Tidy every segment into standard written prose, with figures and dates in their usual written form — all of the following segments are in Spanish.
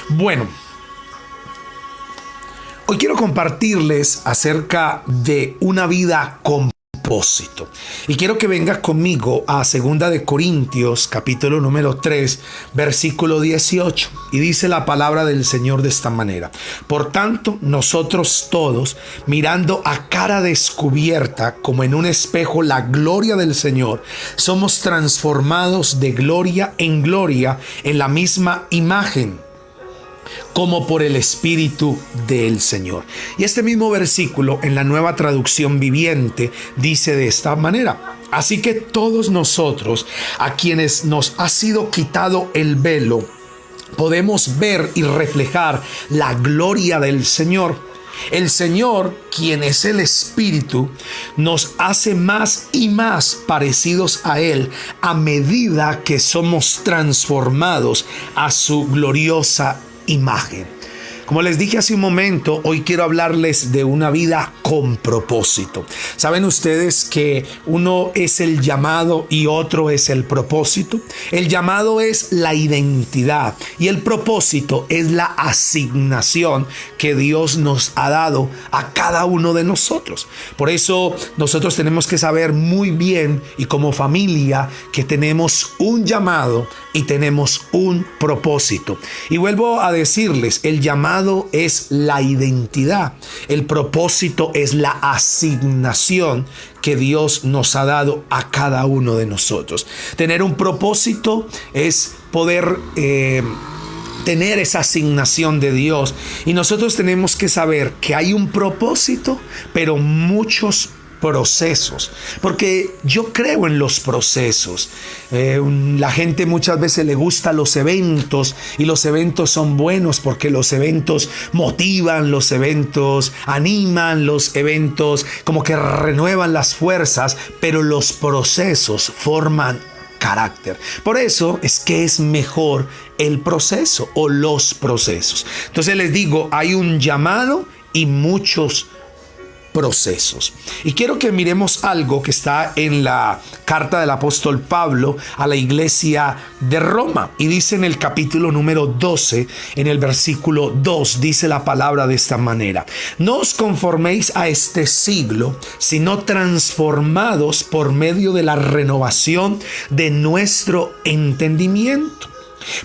Bueno, hoy quiero compartirles acerca de una vida con propósito. Y quiero que vengas conmigo a 2 Corintios, capítulo número 3, versículo 18. Y dice la palabra del Señor de esta manera: por tanto, nosotros todos, mirando a cara descubierta, como en un espejo, la gloria del Señor, somos transformados de gloria en gloria en la misma imagen, como por el Espíritu del Señor. Y este mismo versículo en la Nueva Traducción Viviente dice de esta manera: así que todos nosotros, a quienes nos ha sido quitado el velo, podemos ver y reflejar la gloria del Señor. El Señor, quien es el Espíritu, nos hace más y más parecidos a Él a medida que somos transformados a su gloriosa imagen. Como les dije hace un momento, hoy quiero hablarles de una vida con propósito. ¿Saben ustedes que uno es el llamado y otro es el propósito? El llamado es la identidad y el propósito es la asignación que Dios nos ha dado a cada uno de nosotros. Por eso nosotros tenemos que saber muy bien, y como familia, que tenemos un llamado y tenemos un propósito. Y vuelvo a decirles, el llamado es la identidad, el propósito es la asignación que Dios nos ha dado a cada uno de nosotros. Tener un propósito es poder tener esa asignación de Dios, y nosotros tenemos que saber que hay un propósito, pero muchos procesos, porque yo creo en los procesos. La gente muchas veces le gusta los eventos, y los eventos son buenos porque los eventos motivan, los eventos animan, los eventos como que renuevan las fuerzas, pero los procesos forman carácter. Por eso es que es mejor el proceso o los procesos. Entonces les digo, hay un llamado y muchos procesos. Y quiero que miremos algo que está en la carta del apóstol Pablo a la iglesia de Roma, y dice en el capítulo número 12, en el versículo 2, dice la palabra de esta manera: no os conforméis a este siglo, sino transformados por medio de la renovación de nuestro entendimiento,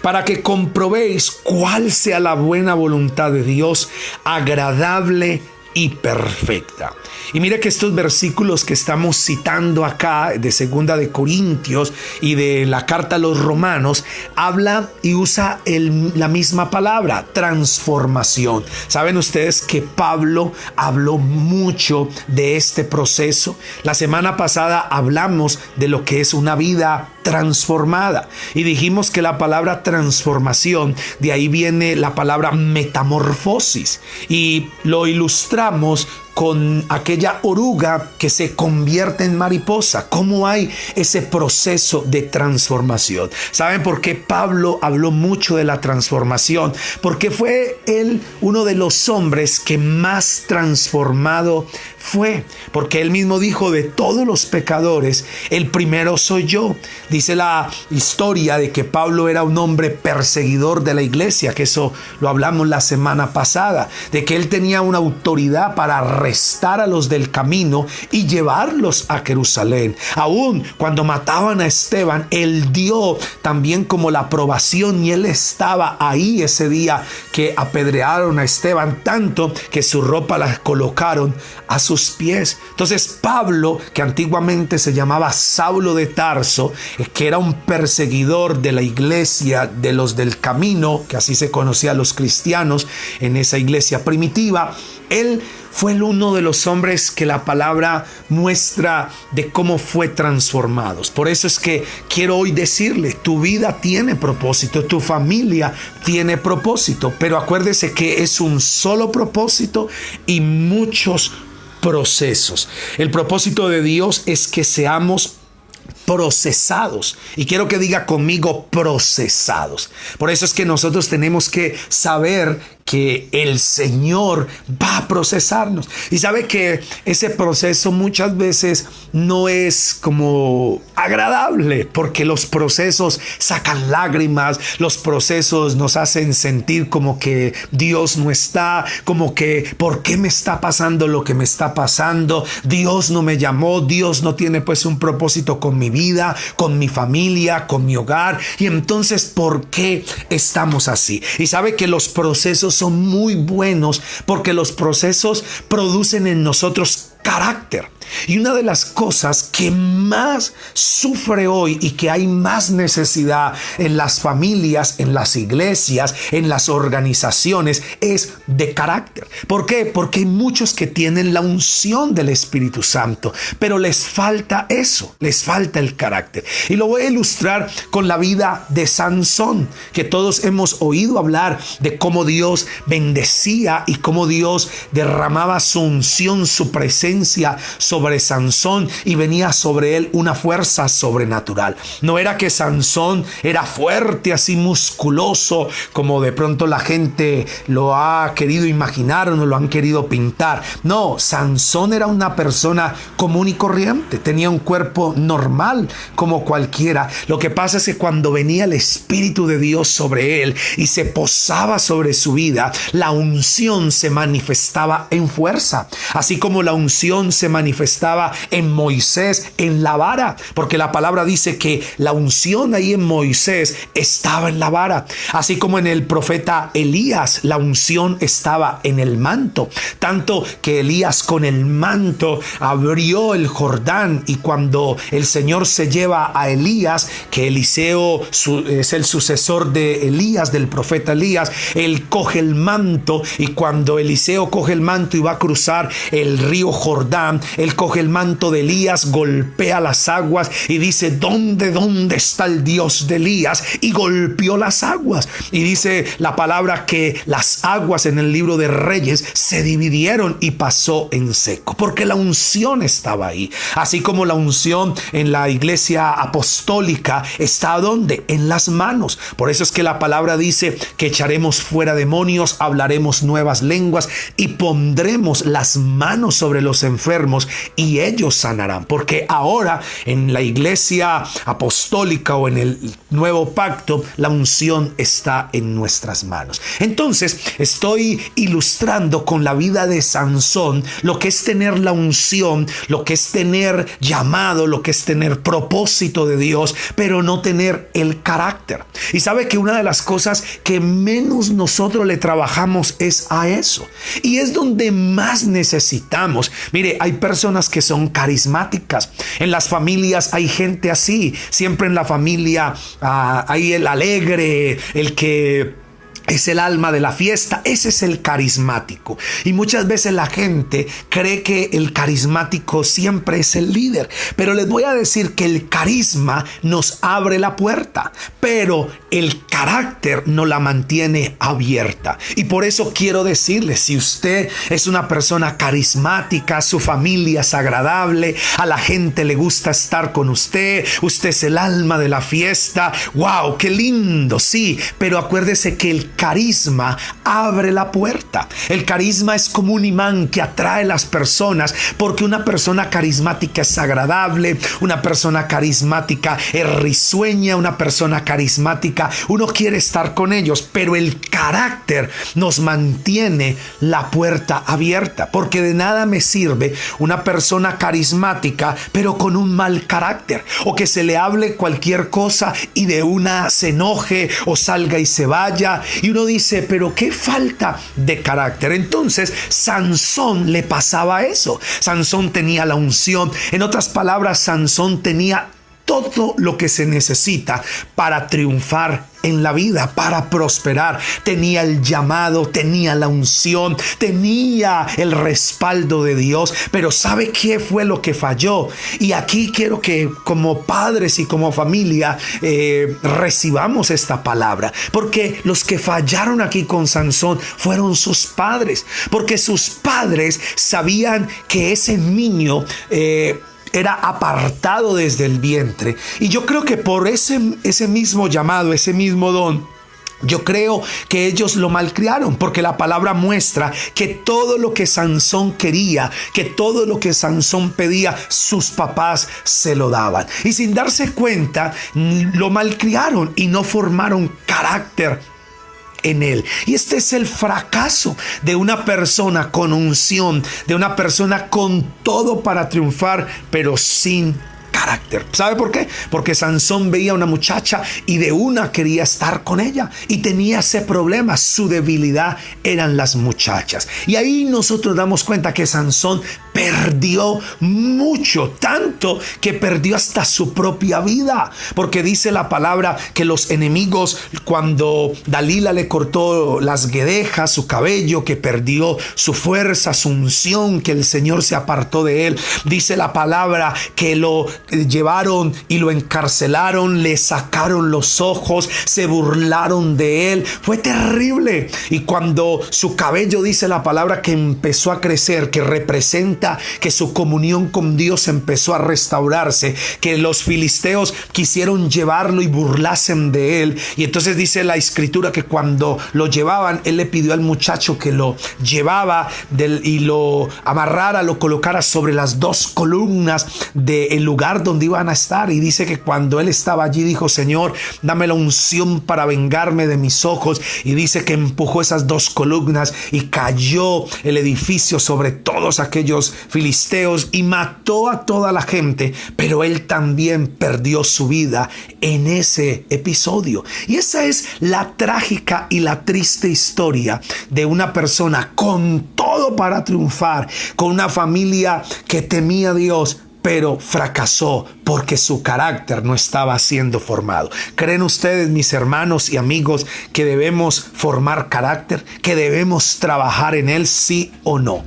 para que comprobéis cuál sea la buena voluntad de Dios, agradable y perfecta. Y mira que estos versículos que estamos citando acá de 2 Corintios y de la carta a los Romanos habla y usa la misma palabra, transformación. Saben ustedes que Pablo habló mucho de este proceso. La semana pasada hablamos de lo que es una vida transformada, y dijimos que la palabra transformación, de ahí viene la palabra metamorfosis, y lo ilustramos con aquella oruga que se convierte en mariposa. ¿Cómo hay ese proceso de transformación? ¿Saben por qué Pablo habló mucho de la transformación? Porque fue él uno de los hombres que más transformado fue. Porque él mismo dijo: de todos los pecadores, el primero soy yo. Dice la historia de que Pablo era un hombre perseguidor de la iglesia, que eso lo hablamos la semana pasada, de que él tenía una autoridad para arrestar a los del camino y llevarlos a Jerusalén. Aún cuando mataban a Esteban, él dio también como la aprobación, y él estaba ahí ese día que apedrearon a Esteban, tanto que su ropa la colocaron a sus pies. Entonces Pablo, que antiguamente se llamaba Saulo de Tarso, que era un perseguidor de la iglesia de los del camino, que así se conocía a los cristianos en esa iglesia primitiva, él fue uno de los hombres que la palabra muestra de cómo fue transformados. Por eso es que quiero hoy decirle: tu vida tiene propósito, tu familia tiene propósito, pero acuérdese que es un solo propósito y muchos procesos. El propósito de Dios es que seamos procesados, y quiero que diga conmigo: procesados. Por eso es que nosotros tenemos que saber que el Señor va a procesarnos. Y sabe que ese proceso muchas veces no es como agradable, porque los procesos sacan lágrimas, los procesos nos hacen sentir como que Dios no está, como que ¿por qué me está pasando lo que me está pasando? Dios no me llamó, Dios no tiene pues un propósito con mi vida, con mi familia, con mi hogar. Y entonces, ¿por qué estamos así? Y sabe que los procesos son muy buenos porque los procesos producen en nosotros carácter. Y una de las cosas que más sufre hoy y que hay más necesidad en las familias, en las iglesias, en las organizaciones es de carácter. ¿Por qué? Porque hay muchos que tienen la unción del Espíritu Santo, pero les falta eso, les falta el carácter. Y lo voy a ilustrar con la vida de Sansón, que todos hemos oído hablar de cómo Dios bendecía y cómo Dios derramaba su unción, su presencia sobre Sansón, y venía sobre él una fuerza sobrenatural. No era que Sansón era fuerte, así musculoso, como de pronto la gente lo ha querido imaginar o no lo han querido pintar. No, Sansón era una persona común y corriente, tenía un cuerpo normal como cualquiera. Lo que pasa es que cuando venía el Espíritu de Dios sobre él y se posaba sobre su vida, la unción se manifestaba en fuerza, así como la unción se manifestaba en Moisés en la vara, porque la palabra dice que la unción ahí en Moisés estaba en la vara, así como en el profeta Elías la unción estaba en el manto, tanto que Elías con el manto abrió el Jordán. Y cuando el Señor se lleva a Elías, que Eliseo es el sucesor de Elías, del profeta Elías, él coge el manto, y cuando Eliseo coge el manto y va a cruzar el río Jordán, él coge el manto de Elías, golpea las aguas y dice: ¿Dónde está el Dios de Elías? Y golpeó las aguas. Y dice la palabra que las aguas en el libro de Reyes se dividieron y pasó en seco, porque la unción estaba ahí. Así como la unción en la iglesia apostólica está ¿dónde? En las manos. Por eso es que la palabra dice que echaremos fuera demonios, hablaremos nuevas lenguas y pondremos las manos sobre los enfermos y ellos sanarán. Porque ahora en la iglesia apostólica o en el nuevo pacto, la unción está en nuestras manos. Entonces estoy ilustrando con la vida de Sansón lo que es tener la unción, lo que es tener llamado, lo que es tener propósito de Dios, pero no tener el carácter. Y sabe que una de las cosas que menos nosotros le trabajamos es a eso, y es donde más necesitamos. Mire, hay personas que son carismáticas. En las familias hay gente así. Siempre en la familia hay el alegre, el que es el alma de la fiesta. Ese es el carismático. Y muchas veces la gente cree que el carismático siempre es el líder. Pero les voy a decir que el carisma nos abre la puerta, pero el carácter nos la mantiene abierta. Y por eso quiero decirles, si usted es una persona carismática, su familia es agradable, a la gente le gusta estar con usted, usted es el alma de la fiesta, ¡wow! ¡Qué lindo! Sí, pero acuérdese que el carisma abre la puerta. El carisma es como un imán que atrae a las personas, porque una persona carismática es agradable, una persona carismática es risueña, una persona carismática, uno quiere estar con ellos, pero el carácter nos mantiene la puerta abierta, porque de nada me sirve una persona carismática pero con un mal carácter, o que se le hable cualquier cosa y de una se enoje o salga y se vaya, y uno dice: pero qué falta de carácter. Entonces Sansón le pasaba eso. Sansón tenía la unción. En otras palabras, Sansón tenía todo lo que se necesita para triunfar en la vida, para prosperar. Tenía el llamado, tenía la unción, tenía el respaldo de Dios. Pero ¿sabe qué fue lo que falló? Y aquí quiero que como padres y como familia recibamos esta palabra, porque los que fallaron aquí con Sansón fueron sus padres, porque sus padres sabían que ese niño era apartado desde el vientre. Y yo creo que por ese mismo llamado, ese mismo don, Yo creo que ellos lo malcriaron, porque la palabra muestra que todo lo que Sansón quería, que todo lo que Sansón pedía, sus papás se lo daban. Y sin darse cuenta, lo malcriaron y no formaron carácter en él. Y este es el fracaso de una persona con unción, de una persona con todo para triunfar, pero sin carácter. ¿Sabe por qué? Porque Sansón veía a una muchacha y de una quería estar con ella y tenía ese problema. Su debilidad eran las muchachas. Y ahí nosotros damos cuenta que Sansón perdió mucho, tanto que perdió hasta su propia vida, porque dice la palabra que los enemigos, cuando Dalila le cortó las guedejas, su cabello, que perdió su fuerza, su unción, que el Señor se apartó de él, dice la palabra que lo llevaron y lo encarcelaron, le sacaron los ojos, se burlaron de él. Fue terrible. Y cuando su cabello, dice la palabra, que empezó a crecer, que representa que su comunión con Dios empezó a restaurarse, que los filisteos quisieron llevarlo y burlasen de él. Y entonces dice la escritura que cuando lo llevaban, él le pidió al muchacho que lo llevaba y lo amarrara, lo colocara sobre las dos columnas del lugar donde iban a estar. Y dice que cuando él estaba allí, dijo: Señor, dame la unción para vengarme de mis ojos. Y dice que empujó esas dos columnas y cayó el edificio sobre todos aquellos filisteos y mató a toda la gente, pero él también perdió su vida en ese episodio. Y esa es la trágica y la triste historia de una persona con todo para triunfar, con una familia que temía a Dios, pero fracasó porque su carácter no estaba siendo formado. ¿Creen ustedes, mis hermanos y amigos, que debemos formar carácter, que debemos trabajar en él, sí o no?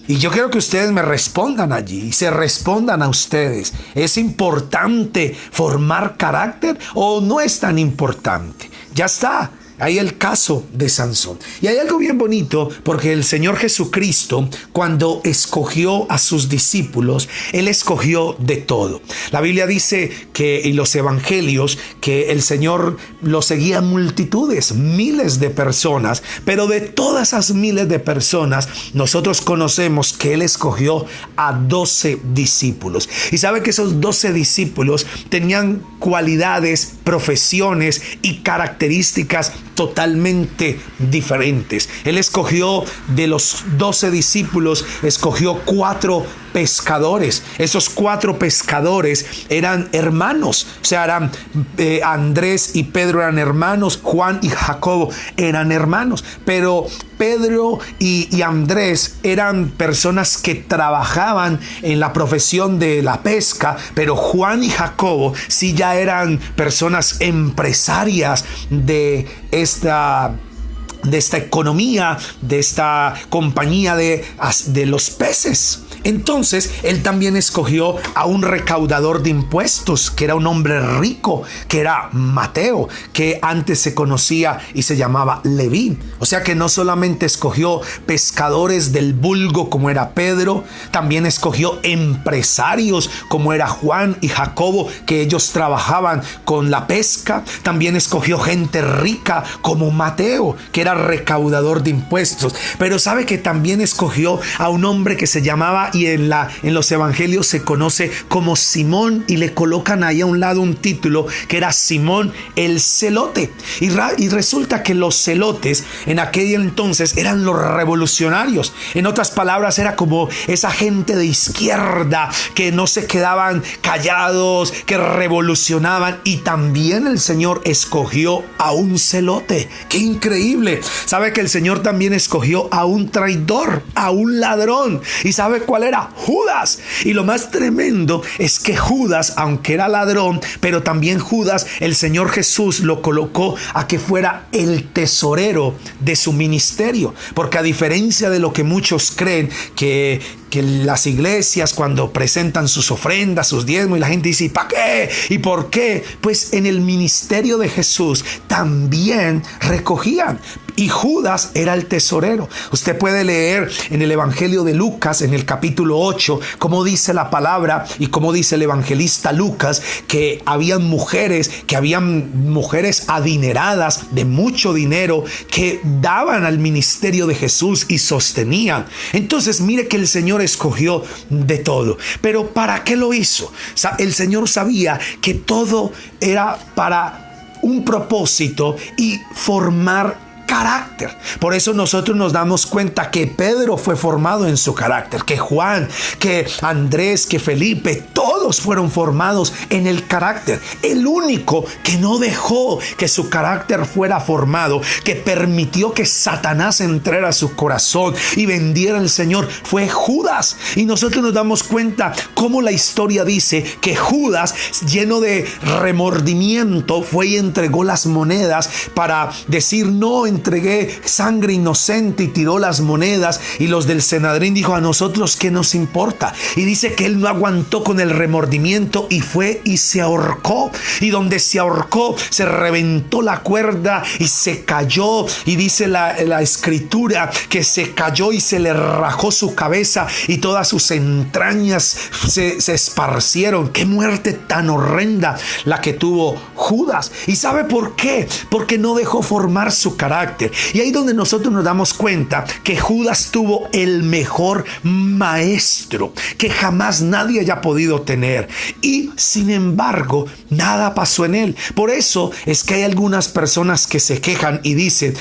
Y yo quiero que ustedes me respondan allí y se respondan a ustedes. ¿Es importante formar carácter o no es tan importante? Ya está. Ahí el caso de Sansón. Y hay algo bien bonito, porque el Señor Jesucristo, cuando escogió a sus discípulos, Él escogió de todo. La Biblia dice que, y los evangelios, que el Señor lo seguían multitudes, miles de personas, pero de todas esas miles de personas, nosotros conocemos que Él escogió a 12 discípulos. Y sabe que esos 12 discípulos tenían cualidades, profesiones y características totalmente diferentes. Él escogió, de los 12 discípulos, escogió 4 pescadores. Esos 4 pescadores eran hermanos, o sea, eran Andrés y Pedro eran hermanos, Juan y Jacobo eran hermanos, pero Pedro y Andrés eran personas que trabajaban en la profesión de la pesca, pero Juan y Jacobo sí ya eran personas empresarias de esta economía, de esta compañía de los peces. Entonces él también escogió a un recaudador de impuestos, que era un hombre rico, que era Mateo, que antes se conocía y se llamaba Leví. O sea que no solamente escogió pescadores del vulgo como era Pedro, también escogió empresarios como era Juan y Jacobo, que ellos trabajaban con la pesca. También escogió gente rica como Mateo, que era recaudador de impuestos. Pero sabe que también escogió a un hombre que se llamaba, y en los evangelios se conoce como Simón, y le colocan ahí a un lado un título que era Simón el Celote. Y resulta que los celotes en aquel entonces eran los revolucionarios. En otras palabras, era como esa gente de izquierda que no se quedaban callados, que revolucionaban. Y también el Señor escogió a un celote. ¡Qué increíble! Sabe que el Señor también escogió a un traidor, a un ladrón. ¿Y sabe cuál era? Judas. Y lo más tremendo es que Judas, aunque era ladrón, pero también Judas, el Señor Jesús lo colocó a que fuera el tesorero de su ministerio. Porque a diferencia de lo que muchos creen, que las iglesias, cuando presentan sus ofrendas, sus diezmos, y la gente dice: ¿y para qué? ¿Y por qué? Pues en el ministerio de Jesús también recogían. y Judas era el tesorero. Usted puede leer en el Evangelio de Lucas, en el capítulo 8, cómo dice la palabra y cómo dice el evangelista Lucas, que habían mujeres adineradas de mucho dinero que daban al ministerio de Jesús y sostenían. Entonces mire que el Señor escogió de todo. Pero ¿para qué lo hizo? El Señor sabía que todo era para un propósito y formar carácter. Por eso nosotros nos damos cuenta que Pedro fue formado en su carácter, que Juan, que Andrés, que Felipe, todos fueron formados en el carácter. El único que no dejó que su carácter fuera formado, que permitió que Satanás entrara a su corazón y vendiera al Señor, fue Judas. Y nosotros nos damos cuenta cómo la historia dice que Judas, lleno de remordimiento, fue y entregó las monedas para decir: no entregué sangre inocente, y tiró las monedas. Y los del Sanedrín dijo: a nosotros qué nos importa. Y dice que él no aguantó con el remordimiento y fue y se ahorcó. Y donde se ahorcó se reventó la cuerda y se cayó. Y dice la escritura que se cayó y se le rajó su cabeza y todas sus entrañas se esparcieron. Qué muerte tan horrenda la que tuvo Judas. ¿Y sabe por qué? Porque no dejó formar su carácter. Y ahí donde nosotros nos damos cuenta que Judas tuvo el mejor maestro que jamás nadie haya podido tener. Y sin embargo, nada pasó en él. Por eso es que hay algunas personas que se quejan y dicen: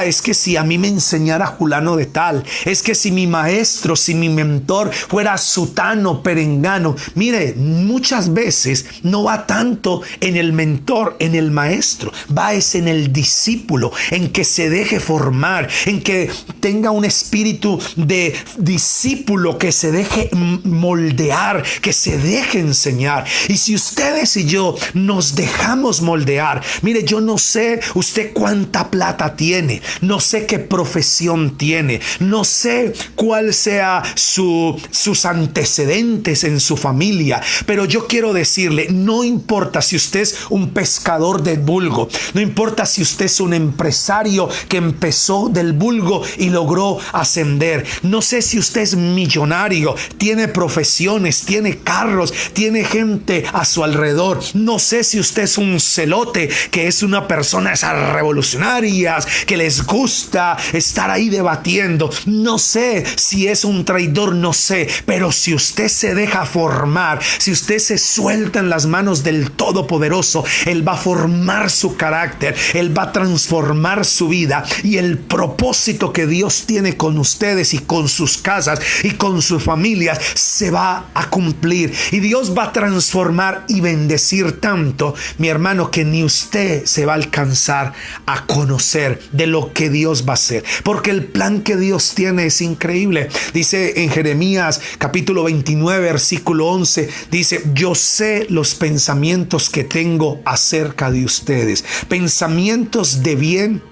es que si a mí me enseñara Julano de tal, es que si mi maestro, si mi mentor fuera sutano, perengano. Mire, muchas veces no va tanto en el mentor, en el maestro, va es en el discípulo, en que se deje formar, en que tenga un espíritu de discípulo, que se deje moldear, que se deje enseñar. Y si ustedes y yo nos dejamos moldear, mire, yo no sé usted cuánta plata tiene, no sé qué profesión tiene, no sé cuál sea sus antecedentes en su familia, pero yo quiero decirle: no importa si usted es un pescador del vulgo, no importa si usted es un empresario que empezó del vulgo y logró ascender, no sé si usted es millonario, tiene profesiones, tiene carros, tiene gente a su alrededor, no sé si usted es un celote, que es una persona esas revolucionarias que les gusta estar ahí debatiendo, no sé si es un traidor, no sé, pero si usted se deja formar, si usted se suelta en las manos del Todopoderoso, Él va a formar su carácter, Él va a transformar su vida, y el propósito que Dios tiene con ustedes y con sus casas y con sus familias se va a cumplir, y Dios va a transformar y bendecir tanto, mi hermano, que ni usted se va a alcanzar a conocer de lo que Dios va a hacer, porque el plan que Dios tiene es increíble. Dice en Jeremías capítulo 29 versículo 11, dice: yo sé los pensamientos que tengo acerca de ustedes, pensamientos de bien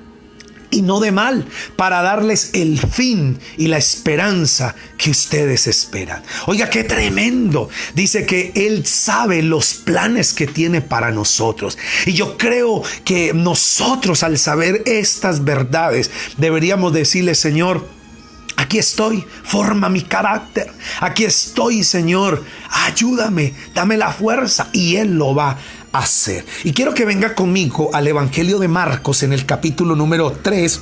y no de mal, para darles el fin y la esperanza que ustedes esperan. Oiga, qué tremendo. Dice que Él sabe los planes que tiene para nosotros. Y yo creo que nosotros, al saber estas verdades, deberíamos decirle: Señor, aquí estoy, forma mi carácter. Aquí estoy, Señor, ayúdame, dame la fuerza. Y Él lo va a hacer. Y quiero que venga conmigo al Evangelio de Marcos, en el capítulo número 3,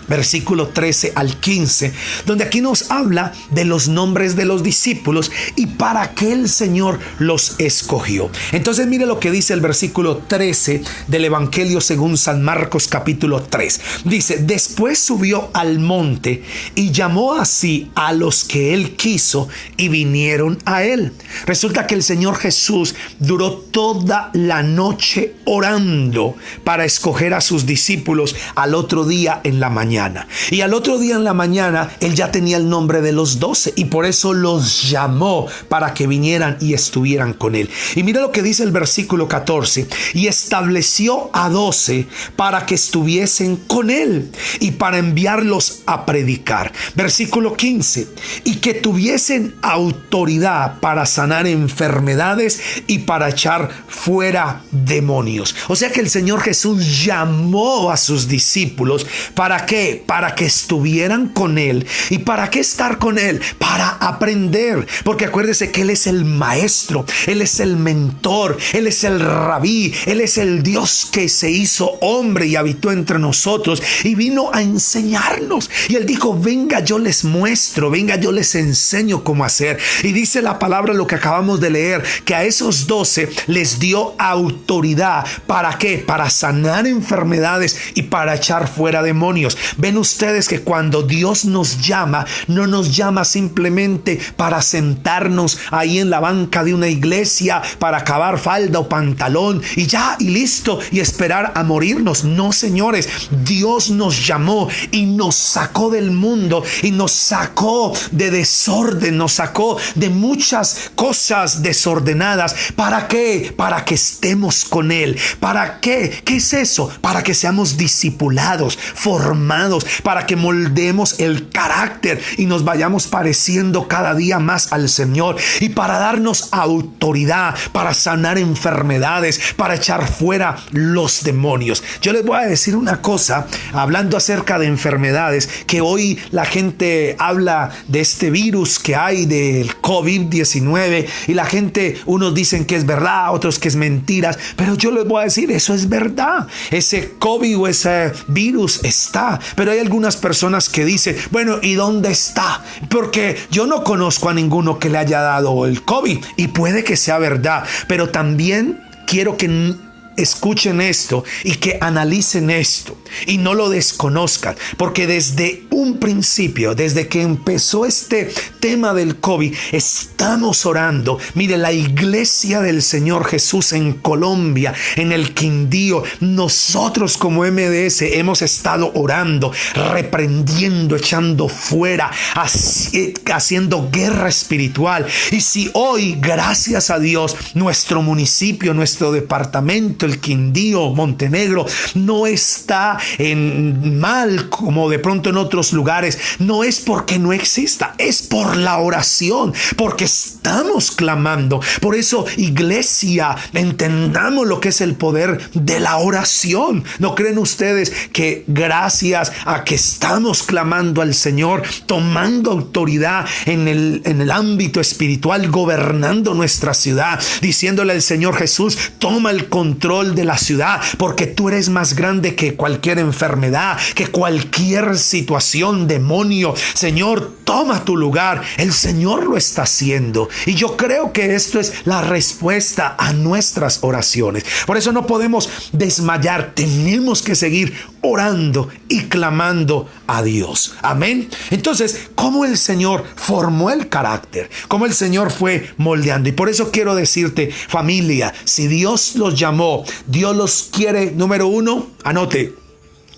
versículo 13 al 15, donde aquí nos habla de los nombres de los discípulos y para qué el Señor los escogió. Entonces mire lo que dice el versículo 13 del Evangelio según San Marcos capítulo 3. Dice: después subió al monte y llamó así a los que Él quiso y vinieron a Él. Resulta que el Señor Jesús duró toda la noche orando para escoger a sus discípulos al otro día en la mañana. mañana. Y al otro día en la mañana, él ya tenía el nombre de los 12 y por eso los llamó para que vinieran y estuvieran con él. Y mira lo que dice el versículo 14. Y estableció a 12 para que estuviesen con él y para enviarlos a predicar. Versículo 15. Y que tuviesen autoridad para sanar enfermedades y para echar fuera demonios. O sea que el Señor Jesús llamó a sus discípulos. ¿Para qué? Para que estuvieran con él. ¿Y para qué estar con él? Para aprender. Porque acuérdese que él es el maestro, él es el mentor, él es el rabí, él es el Dios que se hizo hombre y habitó entre nosotros y vino a enseñarnos. Y él dijo: venga, yo les muestro, venga, yo les enseño cómo hacer. Y dice la palabra, lo que acabamos de leer, que a esos 12 les dio autoridad. ¿Para qué? Para sanar enfermedades y para echar fuera demonios. Ven ustedes que cuando Dios nos llama, no nos llama simplemente para sentarnos ahí en la banca de una iglesia, para acabar falda o pantalón y ya, y listo, y esperar a morirnos. No, señores, Dios nos llamó y nos sacó del mundo y nos sacó de desorden, nos sacó de muchas cosas desordenadas. ¿Para qué? Para que estemos con él. ¿Para qué? ¿Qué es eso? Para que seamos discipulados, formados, para que moldemos el carácter y nos vayamos pareciendo cada día más al Señor, y para darnos autoridad para sanar enfermedades, para echar fuera los demonios. Yo les voy a decir una cosa, hablando acerca de enfermedades, que hoy la gente habla de este virus que hay del COVID-19 y la gente, unos dicen que es verdad, otros que es mentiras, pero yo les voy a decir, eso es verdad. Ese COVID o ese virus está, pero hay algunas personas que dicen: bueno, ¿y dónde está? Porque yo no conozco a ninguno que le haya dado el COVID, y puede que sea verdad, pero también quiero que escuchen esto y que analicen esto y no lo desconozcan, porque desde un principio, desde que empezó este tema del COVID, estamos orando. Mire, la iglesia del Señor Jesús en Colombia, en el Quindío, nosotros como MDS hemos estado orando, reprendiendo, echando fuera, haciendo guerra espiritual. Y si hoy, gracias a Dios, nuestro municipio, nuestro departamento, el Quindío, Montenegro, no está en mal como de pronto en otros lugares, no es porque no exista, es por la oración, porque estamos clamando. Por eso, iglesia, entendamos lo que es el poder de la oración. ¿No creen ustedes que gracias a que estamos clamando al Señor, tomando autoridad en el ámbito espiritual, gobernando nuestra ciudad, diciéndole al Señor Jesús: toma el control de la ciudad, porque tú eres más grande que cualquier enfermedad, que cualquier situación, demonio? Señor, toma tu lugar. El Señor lo está haciendo, y yo creo que esto es la respuesta a nuestras oraciones. Por eso no podemos desmayar, tenemos que seguir orando y clamando a Dios. Amén. Entonces, ¿cómo el Señor formó el carácter? ¿Cómo el Señor fue moldeando? Y por eso quiero decirte, familia, si Dios los llamó, Dios los quiere, número uno, anote,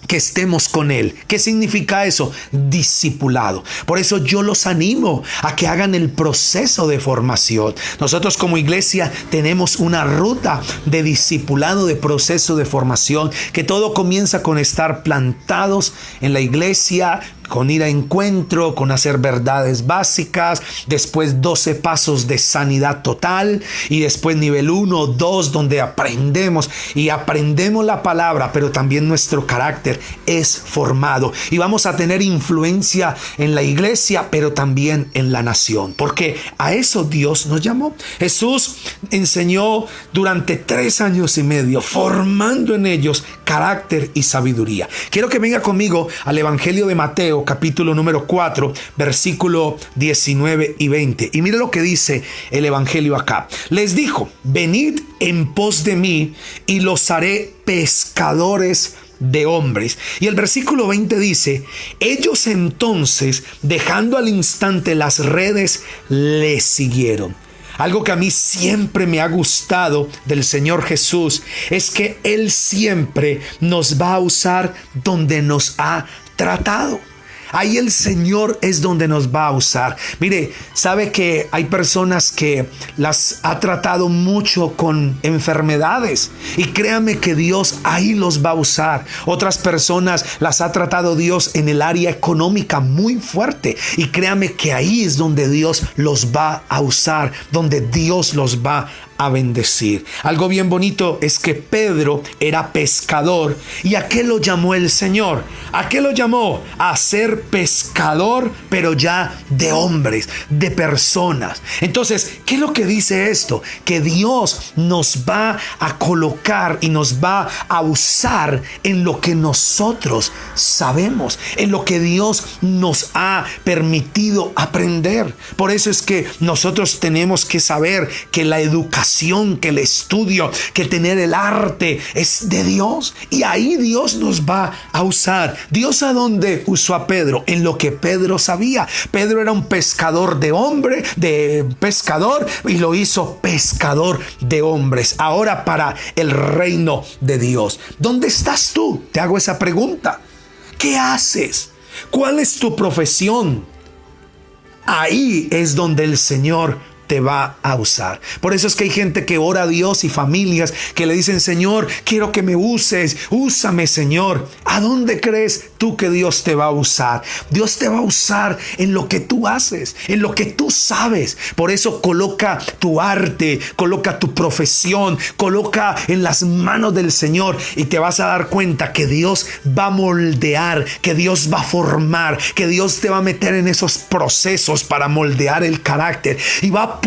que estemos con Él. ¿Qué significa eso? Discipulado. Por eso yo los animo a que hagan el proceso de formación. Nosotros como iglesia tenemos una ruta de discipulado, de proceso de formación, que todo comienza con estar plantados en la iglesia, con ir a encuentro, con hacer verdades básicas, después 12 pasos de sanidad total, y después nivel 1, 2, donde aprendemos la palabra, pero también nuestro carácter es formado, y vamos a tener influencia en la iglesia, pero también en la nación, porque a eso Dios nos llamó. Jesús enseñó durante 3 años y medio, formando en ellos carácter y sabiduría. Quiero que venga conmigo al Evangelio de Mateo, capítulo número 4, versículo 19 y 20. Y mire lo que dice el Evangelio acá. Les dijo: venid en pos de mí y los haré pescadores de hombres. Y el versículo 20 dice: ellos entonces, dejando al instante las redes, le siguieron. Algo que a mí siempre me ha gustado del Señor Jesús es que Él siempre nos va a usar donde nos ha tratado. Ahí el Señor es donde nos va a usar. Mire, sabe que hay personas que las ha tratado mucho con enfermedades. Y créame que Dios ahí los va a usar. Otras personas las ha tratado Dios en el área económica muy fuerte. Y créame que ahí es donde Dios los va a usar. Donde Dios los va a bendecir. Algo bien bonito es que Pedro era pescador. ¿Y a qué lo llamó el Señor? ¿A qué lo llamó? A ser pescador, pero ya de hombres, de personas. Entonces, ¿qué es lo que dice esto? Que Dios nos va a colocar y nos va a usar en lo que nosotros sabemos, en lo que Dios nos ha permitido aprender. Por eso es que nosotros tenemos que saber que la educación, que el estudio, que tener el arte es de Dios. Y ahí Dios nos va a usar. ¿Dios a dónde usó a Pedro? En lo que Pedro sabía. Pedro era un pescador de pescador, y lo hizo pescador de hombres. Ahora para el reino de Dios. ¿Dónde estás tú? Te hago esa pregunta. ¿Qué haces? ¿Cuál es tu profesión? Ahí es donde el Señor te va a usar. Por eso es que hay gente que ora a Dios y familias que le dicen: Señor, quiero que me uses, úsame, Señor. ¿A dónde crees tú que Dios te va a usar? Dios te va a usar en lo que tú haces, en lo que tú sabes. Por eso coloca tu arte, coloca tu profesión, coloca en las manos del Señor, y te vas a dar cuenta que Dios va a moldear, que Dios va a formar, que Dios te va a meter en esos procesos para moldear el carácter, y va a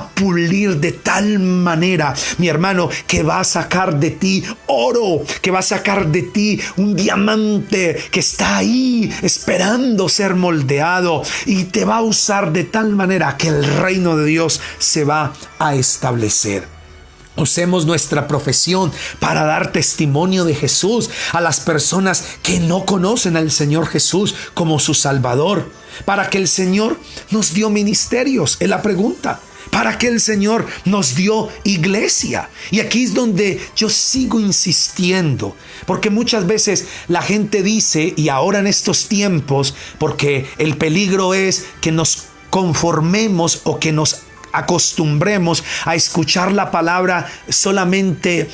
pulir de tal manera, mi hermano, que va a sacar de ti oro, que va a sacar de ti un diamante que está ahí esperando ser moldeado, y te va a usar de tal manera que el reino de Dios se va a establecer. Usemos nuestra profesión para dar testimonio de Jesús a las personas que no conocen al Señor Jesús como su Salvador. Para que el Señor nos dio ministerios, es la pregunta. Para que el Señor nos dio iglesia. Y aquí es donde yo sigo insistiendo, porque muchas veces la gente dice, y ahora en estos tiempos, porque el peligro es que nos conformemos o que nos acostumbremos a escuchar la palabra solamente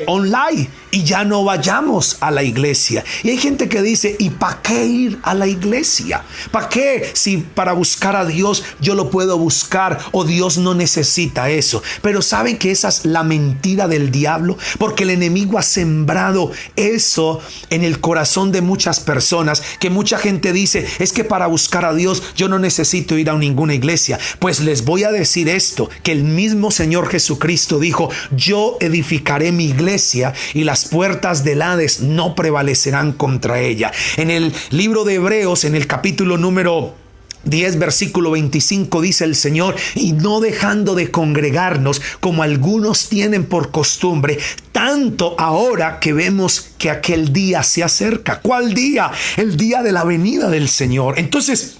online, y ya no vayamos a la iglesia. Y hay gente que dice: ¿y para qué ir a la iglesia? ¿Para qué? Si para buscar a Dios yo lo puedo buscar, o Dios no necesita eso. Pero saben que esa es la mentira del diablo, porque el enemigo ha sembrado eso en el corazón de muchas personas, que mucha gente dice: es que para buscar a Dios yo no necesito ir a ninguna iglesia. Pues les voy a decir esto, que el mismo Señor Jesucristo dijo: yo edificaré mi iglesia, y las puertas del Hades no prevalecerán contra ella. En el libro de Hebreos, en el capítulo número 10, versículo 25, dice el Señor: y no dejando de congregarnos como algunos tienen por costumbre, tanto ahora que vemos que aquel día se acerca. ¿Cuál día? El día de la venida del Señor. Entonces,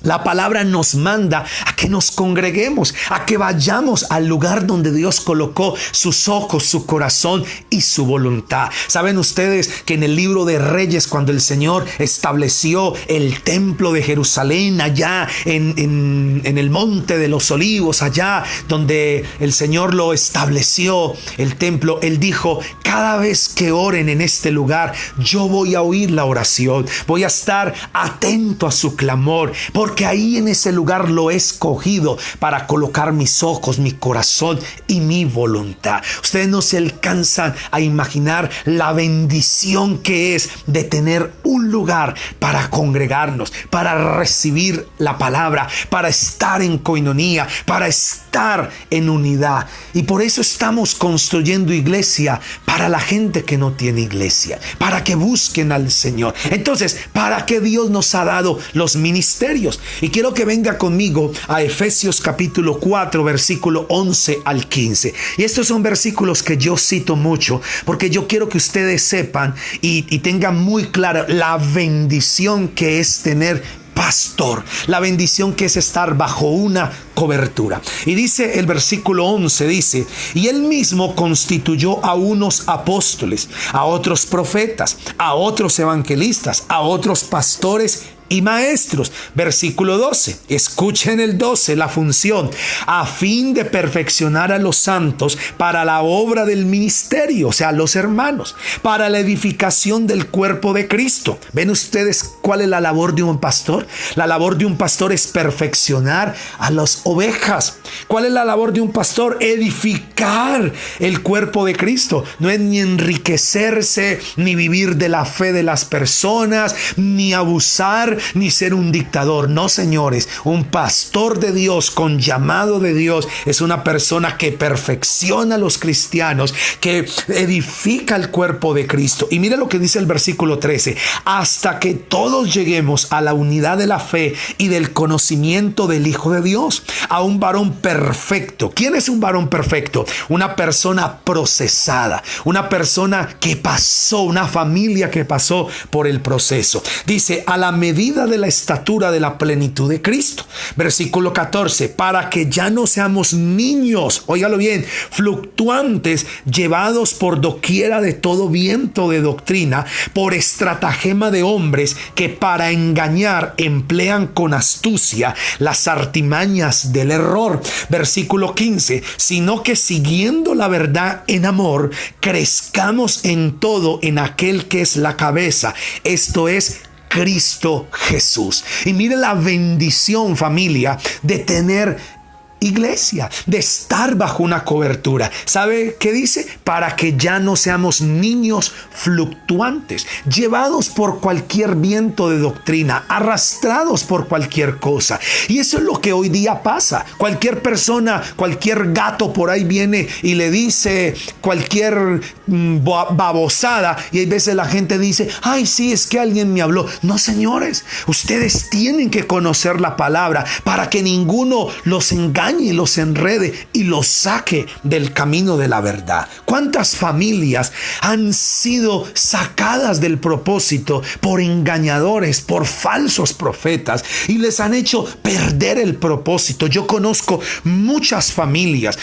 la palabra nos manda a que nos congreguemos, a que vayamos al lugar donde Dios colocó sus ojos, su corazón y su voluntad. Saben ustedes que en el libro de Reyes, cuando el Señor estableció el templo de Jerusalén, allá en el monte de los olivos, allá donde el Señor lo estableció, el templo, Él dijo: cada vez que oren en este lugar, yo voy a oír la oración, voy a estar atento a su clamor, porque ahí en ese lugar lo he escogido para colocar mis ojos, mi corazón y mi voluntad. Ustedes no se alcanzan a imaginar la bendición que es de tener un lugar para congregarnos, para recibir la palabra, para estar en coinonía, para estar en unidad. Y por eso estamos construyendo iglesia para la gente que no tiene iglesia, para que busquen al Señor. Entonces, ¿para qué Dios nos ha dado los ministerios? Y quiero que venga conmigo a Efesios capítulo 4, versículo 11 al 15. Y estos son versículos que yo cito mucho, porque yo quiero que ustedes sepan y tengan muy clara la bendición que es tener pastor, la bendición que es estar bajo una cobertura. Y dice el versículo 11, dice, y él mismo constituyó a unos apóstoles, a otros profetas, a otros evangelistas, a otros pastores y maestros. Versículo 12, escuchen el 12, la función, a fin de perfeccionar a los santos para la obra del ministerio, o sea, los hermanos, para la edificación del cuerpo de Cristo. ¿Ven ustedes cuál es la labor de un pastor? La labor de un pastor es perfeccionar a las ovejas. ¿Cuál es la labor de un pastor? Edificar el cuerpo de Cristo. No es ni enriquecerse, ni vivir de la fe de las personas, ni abusar, ni ser un dictador. No, señores, un pastor de Dios con llamado de Dios es una persona que perfecciona a los cristianos, que edifica el cuerpo de Cristo. Y mire lo que dice el versículo 13, hasta que todos lleguemos a la unidad de la fe y del conocimiento del Hijo de Dios, a un varón perfecto. ¿Quién es un varón perfecto? Una persona procesada, una persona que pasó, una familia que pasó por el proceso. Dice, a la medida de la estatura de la plenitud de Cristo. Versículo 14, para que ya no seamos niños, óigalo bien, fluctuantes, llevados por doquiera de todo viento de doctrina, por estratagema de hombres que para engañar emplean con astucia las artimañas del error. Versículo 15, sino que siguiendo la verdad en amor, crezcamos en todo en aquel que es la cabeza, esto es Cristo Jesús. Y mire la bendición, familia, de tener iglesia, de estar bajo una cobertura. ¿Sabe qué dice? Para que ya no seamos niños fluctuantes, llevados por cualquier viento de doctrina, arrastrados por cualquier cosa. Y eso es lo que hoy día pasa. Cualquier persona, cualquier gato por ahí viene y le dice cualquier babosada, y hay veces la gente dice, ay, sí, es que alguien me habló. No, señores, ustedes tienen que conocer la palabra para que ninguno los engañe y los enrede y los saque del camino de la verdad. ¿Cuántas familias han sido sacadas del propósito por engañadores, por falsos profetas, y les han hecho perder el propósito? Yo conozco muchas familias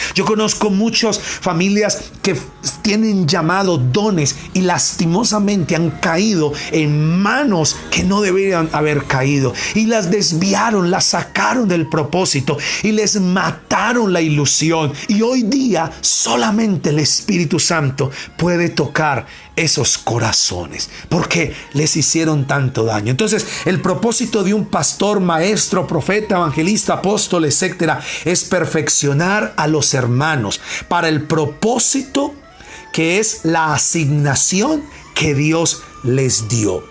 que tienen llamado, dones, y lastimosamente han caído en manos que no deberían haber caído, y las desviaron, las sacaron del propósito y les mataron la ilusión. Y hoy día solamente el Espíritu Santo puede tocar esos corazones porque les hicieron tanto daño. Entonces, el propósito de un pastor, maestro, profeta, evangelista, apóstol, etcétera, es perfeccionar a los hermanos para el propósito que es la asignación que Dios les dio.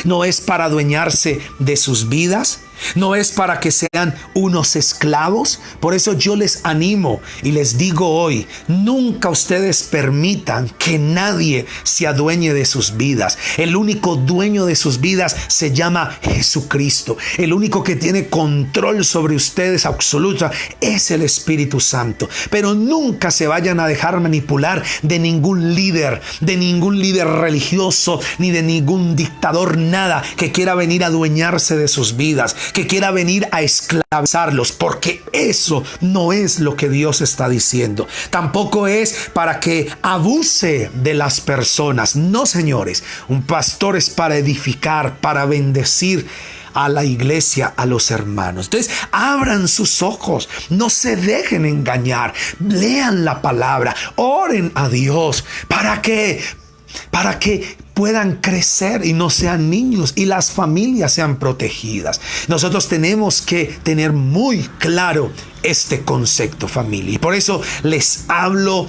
No es para adueñarse de sus vidas, no es para que sean unos esclavos. Por eso yo les animo y les digo hoy, nunca ustedes permitan que nadie se adueñe de sus vidas. El único dueño de sus vidas se llama Jesucristo. El único que tiene control sobre ustedes absoluta es el Espíritu Santo. Pero nunca se vayan a dejar manipular de ningún líder religioso, ni de ningún dictador, nada que quiera venir a adueñarse de sus vidas, que quiera venir a esclavizarlos, porque eso no es lo que Dios está diciendo. Tampoco es para que abuse de las personas. No, señores, un pastor es para edificar, para bendecir a la iglesia, a los hermanos. Entonces, abran sus ojos, no se dejen engañar, lean la palabra, oren a Dios. ¿Para qué? Para que puedan crecer y no sean niños y las familias sean protegidas. Nosotros tenemos que tener muy claro este concepto, familia. Y por eso les hablo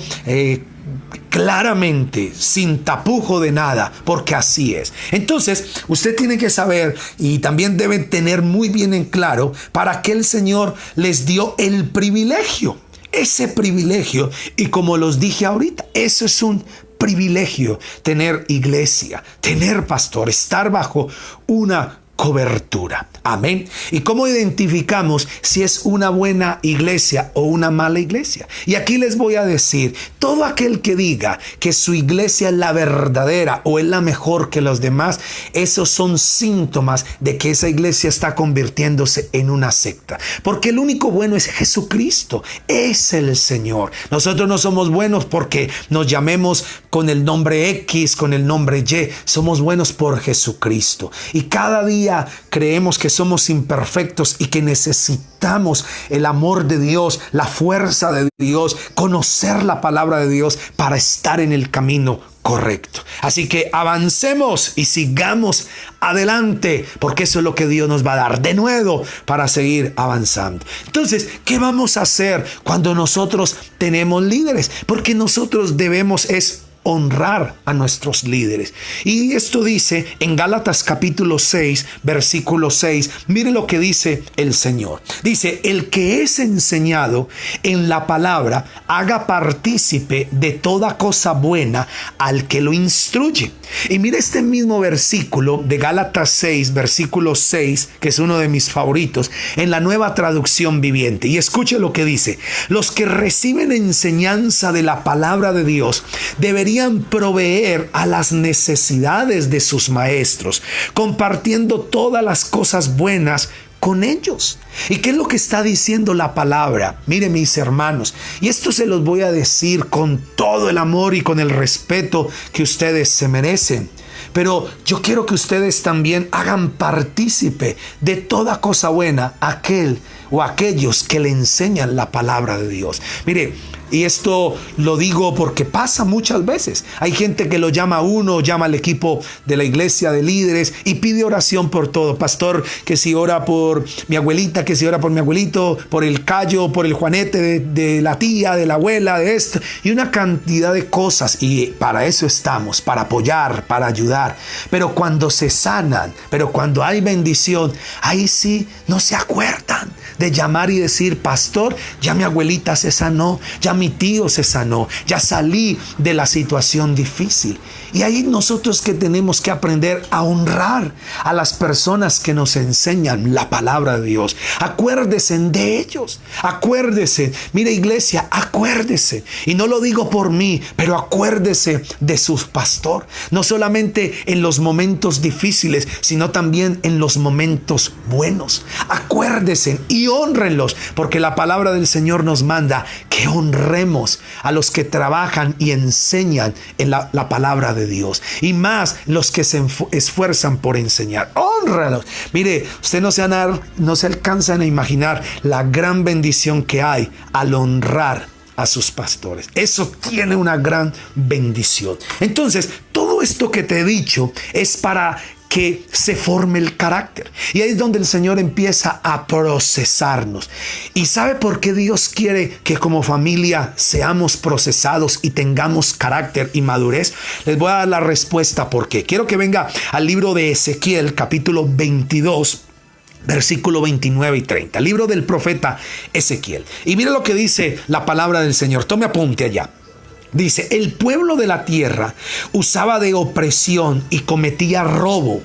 claramente, sin tapujo de nada, porque así es. Entonces, usted tiene que saber, y también deben tener muy bien en claro, para qué el Señor les dio el privilegio. Ese privilegio, y como los dije ahorita, eso es un privilegio, tener iglesia, tener pastor, estar bajo una cobertura. Amén. ¿Y cómo identificamos si es una buena iglesia o una mala iglesia? Y aquí les voy a decir, todo aquel que diga que su iglesia es la verdadera o es la mejor que los demás, esos son síntomas de que esa iglesia está convirtiéndose en una secta. Porque el único bueno es Jesucristo, es el Señor. Nosotros no somos buenos porque nos llamemos con el nombre X, con el nombre Y. Somos buenos por Jesucristo. Y cada día creemos que somos imperfectos y que necesitamos el amor de Dios, la fuerza de Dios, conocer la palabra de Dios para estar en el camino correcto. Así que avancemos y sigamos adelante, porque eso es lo que Dios nos va a dar de nuevo para seguir avanzando. Entonces, ¿qué vamos a hacer cuando nosotros tenemos líderes? Porque nosotros debemos honrar a nuestros líderes. Y esto dice en Gálatas capítulo 6, versículo 6. Mire lo que dice el Señor. Dice, el que es enseñado en la palabra, haga partícipe de toda cosa buena al que lo instruye. Y mire este mismo versículo de Gálatas 6, versículo 6, que es uno de mis favoritos, en la Nueva Traducción Viviente. Y escuche lo que dice. Los que reciben enseñanza de la palabra de Dios deberían proveer a las necesidades de sus maestros, compartiendo todas las cosas buenas con ellos. ¿Y qué es lo que está diciendo la palabra? Miren, mis hermanos, y esto se los voy a decir con todo el amor y con el respeto que ustedes se merecen. Pero yo quiero que ustedes también hagan partícipe de toda cosa buena aquel o aquellos que le enseñan la palabra de Dios. Mire, y esto lo digo porque pasa muchas veces. Hay gente que lo llama a uno, llama al equipo de la iglesia de líderes y pide oración por todo. Pastor, que si ora por mi abuelita, que si ora por mi abuelito, por el callo, por el juanete de la tía, de la abuela, de esto. Y una cantidad de cosas. Y para eso estamos, para apoyar, para ayudar. Pero cuando se sanan, pero cuando hay bendición, ahí sí no se acuerdan de llamar y decir, pastor, ya mi abuelita se sanó, ya mi tío se sanó, ya salí de la situación difícil. Y ahí nosotros que tenemos que aprender a honrar a las personas que nos enseñan la palabra de Dios. Acuérdese de ellos, acuérdese. Mire, iglesia, acuérdese. Y no lo digo por mí, pero acuérdese de su pastor. No solamente en los momentos difíciles, sino también en los momentos buenos. Acuérdese y hónrenlos, porque la palabra del Señor nos manda que honremos a los que trabajan y enseñan en la palabra de Dios, y más los que se esfuerzan por enseñar. Hónralos. Mire, usted no se alcanzan a imaginar la gran bendición que hay al honrar a sus pastores. Eso tiene una gran bendición. Entonces, todo esto que te he dicho es para que se forme el carácter. Y ahí es donde el Señor empieza a procesarnos. ¿Y sabe por qué Dios quiere que como familia seamos procesados y tengamos carácter y madurez? Les voy a dar la respuesta por qué. Quiero que venga al libro de Ezequiel, capítulo 22, versículo 29 y 30. Libro del profeta Ezequiel. Y mire lo que dice la palabra del Señor. Tome apunte allá. Dice, el pueblo de la tierra usaba de opresión y cometía robo.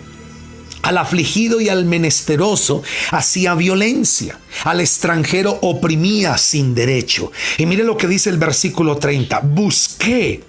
Al afligido y al menesteroso hacía violencia. Al extranjero oprimía sin derecho. Y mire lo que dice el versículo 30. Busqué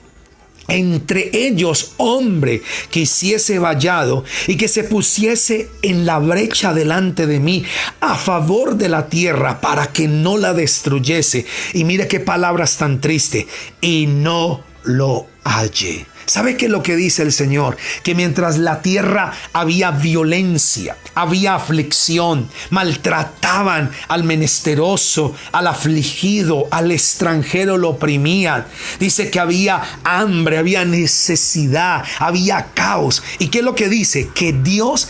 entre ellos hombre que hiciese vallado y que se pusiese en la brecha delante de mí a favor de la tierra para que no la destruyese. Y mire qué palabras tan tristes. Y no lo hallé. ¿Sabe qué es lo que dice el Señor? Que mientras la tierra había violencia, había aflicción, maltrataban al menesteroso, al afligido, al extranjero lo oprimían. Dice que había hambre, había necesidad, había caos. ¿Y qué es lo que dice? Que Dios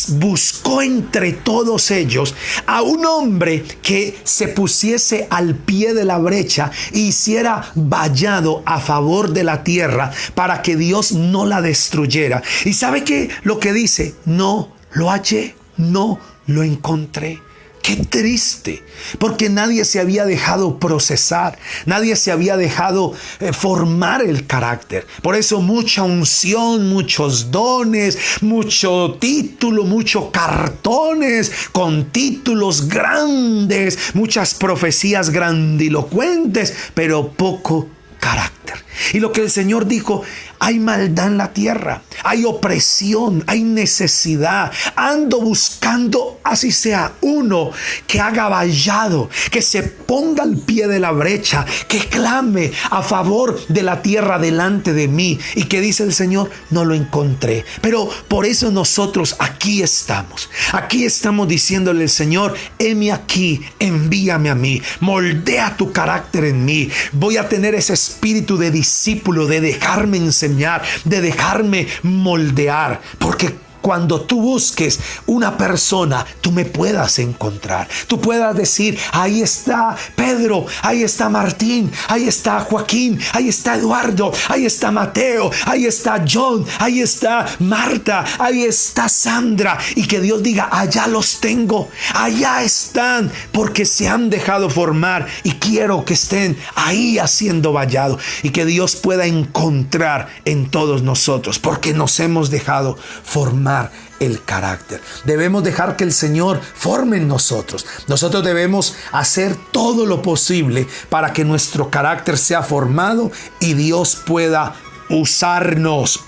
buscó entre todos ellos a un hombre que se pusiese al pie de la brecha e hiciera vallado a favor de la tierra para que Dios no la destruyera. ¿Y sabe qué? Lo que dice, no lo hallé, no lo encontré. Qué triste, porque nadie se había dejado procesar, nadie se había dejado formar el carácter. Por eso mucha unción, muchos dones, mucho título, muchos cartones con títulos grandes, muchas profecías grandilocuentes, pero poco carácter. Y lo que el Señor dijo: hay maldad en la tierra, hay opresión, hay necesidad. Ando buscando, así sea uno, que haga vallado, que se ponga al pie de la brecha, que clame a favor de la tierra delante de mí. Y que dice el Señor: no lo encontré. Pero por eso nosotros aquí estamos diciéndole al Señor: heme aquí, envíame a mí, moldea tu carácter en mí. Voy a tener ese espíritu de discípulo, de dejarme enseñar, de dejarme moldear, porque cuando tú busques una persona, tú me puedas encontrar. Tú puedas decir: ahí está Pedro, ahí está Martín, ahí está Joaquín, ahí está Eduardo, ahí está Mateo, ahí está John, ahí está Marta, ahí está Sandra. Y que Dios diga: allá los tengo, allá están, porque se han dejado formar y quiero que estén ahí haciendo vallado. Y que Dios pueda encontrar en todos nosotros, porque nos hemos dejado formar el carácter. Debemos dejar que el Señor forme en nosotros. Nosotros debemos hacer todo lo posible para que nuestro carácter sea formado y Dios pueda usarnos.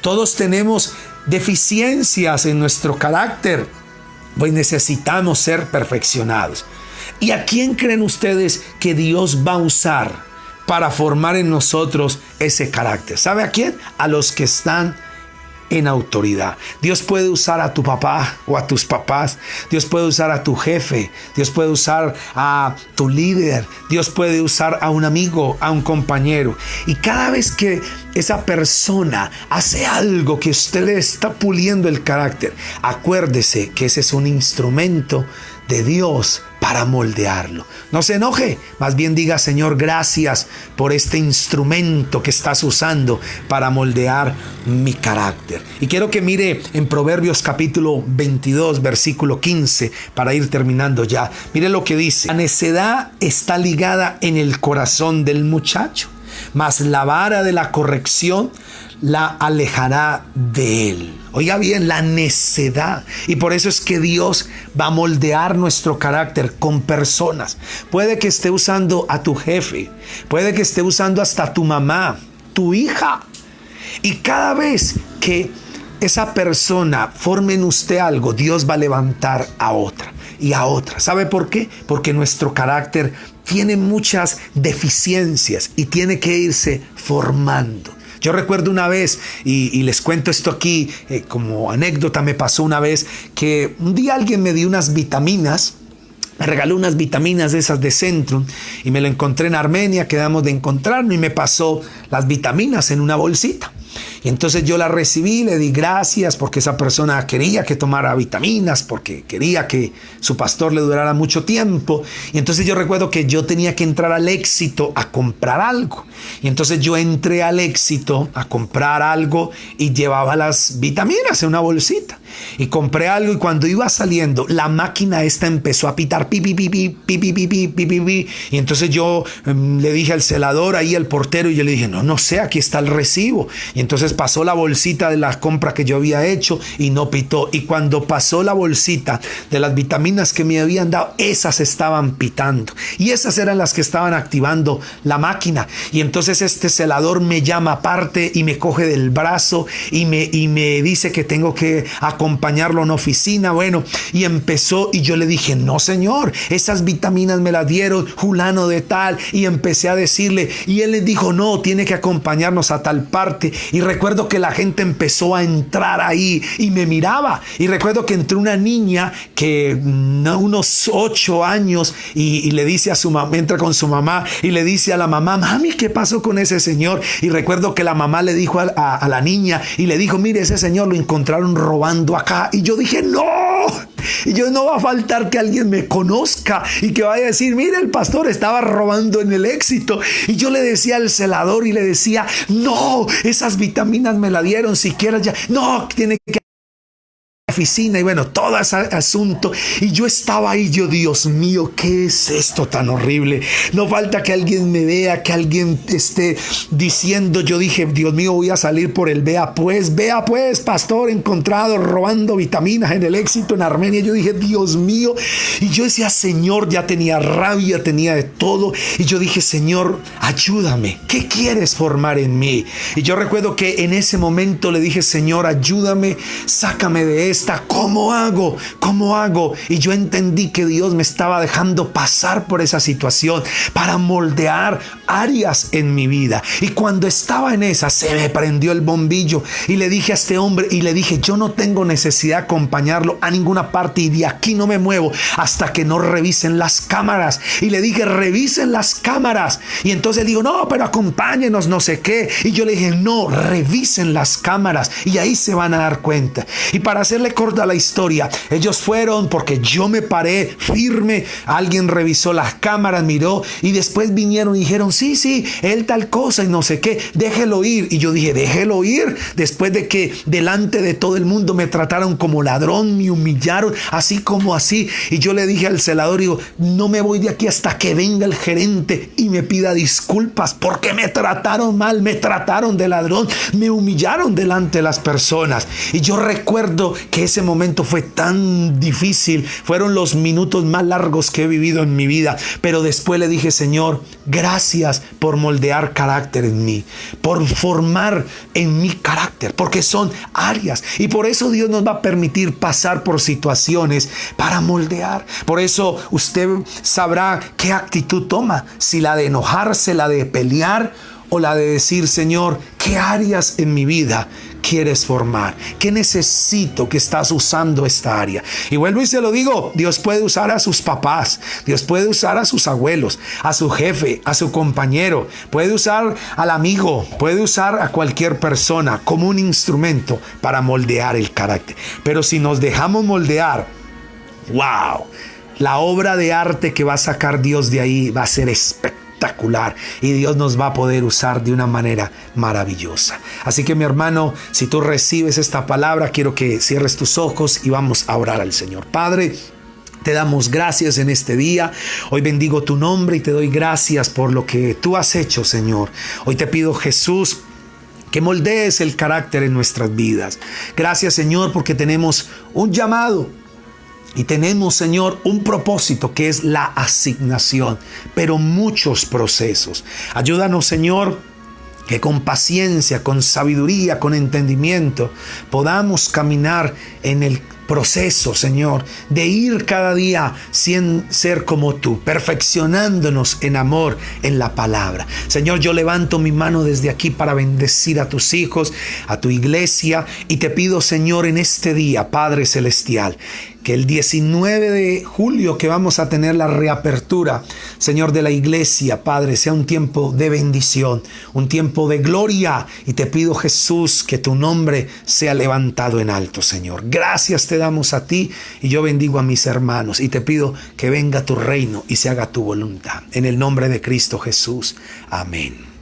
Todos tenemos deficiencias en nuestro carácter, pues necesitamos ser perfeccionados. ¿Y a quién creen ustedes que Dios va a usar para formar en nosotros ese carácter? ¿Sabe a quién? A los que están en autoridad. Dios puede usar a tu papá o a tus papás. Dios puede usar a tu jefe. Dios puede usar a tu líder. Dios puede usar a un amigo, a un compañero. Y cada vez que esa persona hace algo que usted le está puliendo el carácter, acuérdese que ese es un instrumento de Dios para moldearlo. No se enoje, más bien diga: Señor, gracias por este instrumento que estás usando para moldear mi carácter. Y quiero que mire en Proverbios capítulo 22, versículo 15, para ir terminando ya. Mire lo que dice: la necedad está ligada en el corazón del muchacho, mas la vara de la corrección la alejará de él. Oiga bien, la necedad. Y por eso es que Dios va a moldear nuestro carácter con personas. Puede que esté usando a tu jefe, puede que esté usando hasta tu mamá, tu hija. Y cada vez que esa persona forme en usted algo, Dios va a levantar a otra y a otra. ¿Sabe por qué? Porque nuestro carácter tiene muchas deficiencias y tiene que irse formando. Yo recuerdo una vez, y les cuento esto aquí como anécdota, me pasó una vez que un día alguien me dio unas vitaminas, me regaló unas vitaminas de esas de Centrum, y me lo encontré en Armenia, quedamos de encontrarnos, y me pasó las vitaminas en una bolsita. Y entonces yo la recibí, le di gracias porque esa persona quería que tomara vitaminas, porque quería que su pastor le durara mucho tiempo. Y entonces yo recuerdo que yo tenía que entrar al Éxito a comprar algo. Y entonces yo entré al Éxito a comprar algo y llevaba las vitaminas en una bolsita. Y compré algo, y cuando iba saliendo, la máquina esta empezó a pitar pi, pi, pi, pi, pi, pi, pi, pi, pi, pi, pi. Y entonces yo le dije al celador, ahí al portero, y yo le dije: no sé, aquí está el recibo. Y entonces pasó la bolsita de la compra que yo había hecho y no pitó. Y cuando pasó la bolsita de las vitaminas que me habían dado, esas estaban pitando. Y esas eran las que estaban activando la máquina. Y entonces este celador me llama aparte y me coge del brazo y me dice que tengo que acompañarlo a una oficina. Bueno, y empezó, y yo le dije: no, señor, esas vitaminas me las dieron fulano de tal. Y empecé a decirle, y él le dijo: no, tiene que acompañarnos a tal parte. Y recuerdo que la gente empezó a entrar ahí y me miraba. Y recuerdo que entró una niña que unos 8 años y le dice a su mamá, entra con su mamá y le dice a la mamá: mami, ¿qué pasó con ese señor? Y recuerdo que la mamá le dijo a la niña, y le dijo: mire, ese señor lo encontraron robando acá. Y yo dije: no. Y yo: no va a faltar que alguien me conozca y que vaya a decir: mire, el pastor estaba robando en el Éxito. Y yo le decía al celador y le decía: no, esas vitaminas me la dieron, siquiera ya. No, tiene que oficina y bueno, todo ese asunto. Y yo estaba ahí, Dios mío, ¿qué es esto tan horrible? No falta que alguien me vea, que alguien esté diciendo. Yo dije, Dios mío, voy a salir por el vea pues, pastor encontrado robando vitaminas en el Éxito en Armenia. Yo dije, Dios mío. Y yo decía, Señor, ya tenía rabia, tenía de todo. Y yo dije, Señor, ayúdame. ¿Qué quieres formar en mí? Y yo recuerdo que en ese momento le dije, Señor, ayúdame, sácame de esta. ¿Cómo hago? ¿Cómo hago? Y yo entendí que Dios me estaba dejando pasar por esa situación para moldear áreas en mi vida. Y cuando estaba en esa, se me prendió el bombillo y le dije a este hombre, y le dije, yo no tengo necesidad de acompañarlo a ninguna parte y de aquí no me muevo hasta que no revisen las cámaras. Y le dije, revisen las cámaras. Y entonces digo, no, pero acompáñenos, no sé qué. Y yo le dije, no, revisen las cámaras y ahí se van a dar cuenta. Y para hacerle corta la historia, ellos fueron porque yo me paré firme. Alguien revisó las cámaras, miró y después vinieron y dijeron, sí, él tal cosa y no sé qué, déjelo ir. Y yo dije, déjelo ir, después de que delante de todo el mundo me trataron como ladrón, me humillaron, así como así. Y yo le dije al celador, digo, no me voy de aquí hasta que venga el gerente y me pida disculpas porque me trataron mal, me trataron de ladrón, me humillaron delante de las personas. Y yo recuerdo que ese momento fue tan difícil, fueron los minutos más largos que he vivido en mi vida, pero después le dije, Señor, gracias por moldear carácter en mí, por formar en mi carácter, porque son áreas y por eso Dios nos va a permitir pasar por situaciones para moldear. Por eso usted sabrá qué actitud toma, si la de enojarse, la de pelear o la de decir, Señor, ¿qué áreas en mi vida quieres formar? ¿Qué necesito que estás usando esta área? Y vuelvo y se lo digo, Dios puede usar a sus papás, Dios puede usar a sus abuelos, a su jefe, a su compañero, puede usar al amigo, puede usar a cualquier persona como un instrumento para moldear el carácter. Pero si nos dejamos moldear, ¡wow! La obra de arte que va a sacar Dios de ahí va a ser espectacular y Dios nos va a poder usar de una manera maravillosa. Así que mi hermano, si tú recibes esta palabra, quiero que cierres tus ojos y vamos a orar al Señor. Padre, te damos gracias en este día. Hoy bendigo tu nombre y te doy gracias por lo que tú has hecho, Señor. Hoy te pido, Jesús, que moldees el carácter en nuestras vidas. Gracias, Señor, porque tenemos un llamado. Y tenemos, Señor, un propósito que es la asignación, pero muchos procesos. Ayúdanos, Señor, que con paciencia, con sabiduría, con entendimiento, podamos caminar en el proceso, Señor, de ir cada día sin ser como tú, perfeccionándonos en amor en la palabra. Señor, yo levanto mi mano desde aquí para bendecir a tus hijos, a tu iglesia, y te pido, Señor, en este día, Padre Celestial, que el 19 de julio que vamos a tener la reapertura, Señor, de la iglesia, Padre, sea un tiempo de bendición, un tiempo de gloria. Y te pido, Jesús, que tu nombre sea levantado en alto, Señor. Gracias te damos a ti y yo bendigo a mis hermanos. Y te pido que venga tu reino y se haga tu voluntad. En el nombre de Cristo Jesús. Amén.